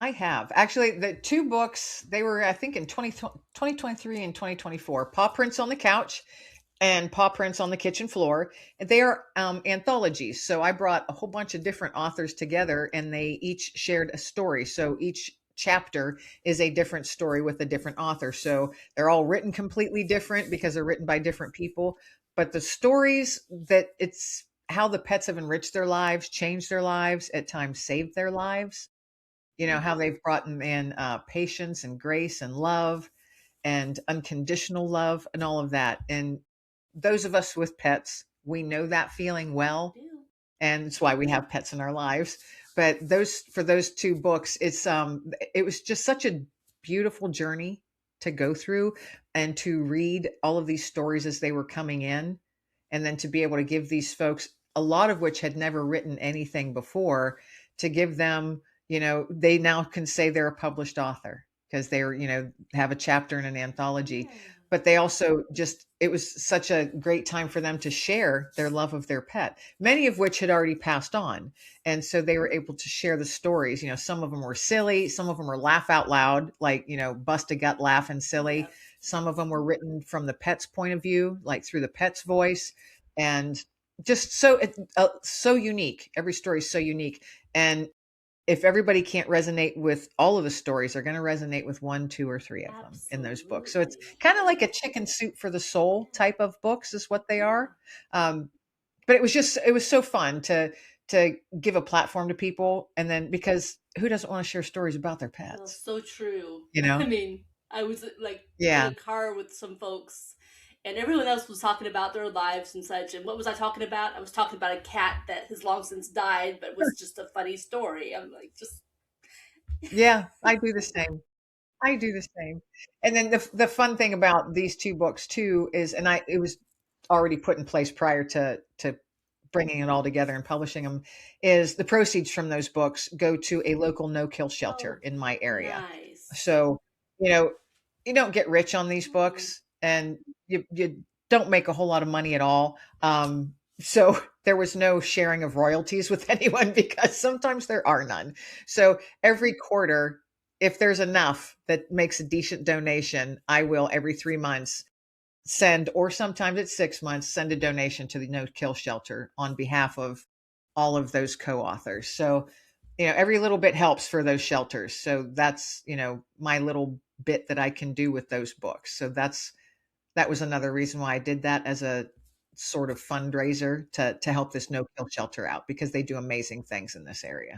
I have. Actually, the two books, they were, I think, in 2023 and 2024, Paw Prints on the Couch and Paw Prints on the Kitchen Floor. They are anthologies. So I brought a whole bunch of different authors together and they each shared a story. So each chapter is a different story with a different author. So they're all written completely different because they're written by different people. But the stories that it's how the pets have enriched their lives, changed their lives, at times saved their lives, how they've brought in patience and grace and love and unconditional love and all of that. And those of us with pets, we know that feeling well, Do. and it's why we have pets in our lives. But those two books, it was just such a beautiful journey to go through and to read all of these stories as they were coming in, and then to be able to give these folks, a lot of which had never written anything before, to give them, they now can say they're a published author because they're, have a chapter in an anthology. Yeah. But they also just, it was such a great time for them to share their love of their pet, many of which had already passed on. And so they were able to share the stories. Some of them were silly, some of them were laugh out loud, like, bust a gut laugh and silly. Yep. Some of them were written from the pet's point of view, like through the pet's voice. And just so unique. Every story is so unique. And if everybody can't resonate with all of the stories, they're going to resonate with one, two, or three of them in those books. So it's Absolutely. kind of like a chicken soup for the soul Yeah. type of books is what they Yeah. are. Um, but it was so fun to give a platform to people, and then because who doesn't want to share stories about their Well, pets? so true. You I know? mean, I was like in Yeah. a car with some folks, and everyone else was talking about their lives and such. And what was I talking about? I was talking about a cat that has long since died, but was just a funny story. I'm like, just Yeah, I do the same. I do the same. And then the fun thing about these two books too is, and it was already put in place prior to bringing it all together and publishing them, is the proceeds from those books go to a local no-kill shelter oh, in my area. nice. So, you know, you don't get rich on these Mm, books, and you don't make a whole lot of money at all. So there was no sharing of royalties with anyone because sometimes there are none. So every quarter, if there's enough that makes a decent donation, I will every 3 months send, or sometimes it's 6 months, send a donation to the no kill shelter on behalf of all of those co-authors. So, every little bit helps for those shelters. So that's, my little bit that I can do with those books. So that was another reason why I did that as a sort of fundraiser to help this no kill shelter out, because they do amazing things in this area.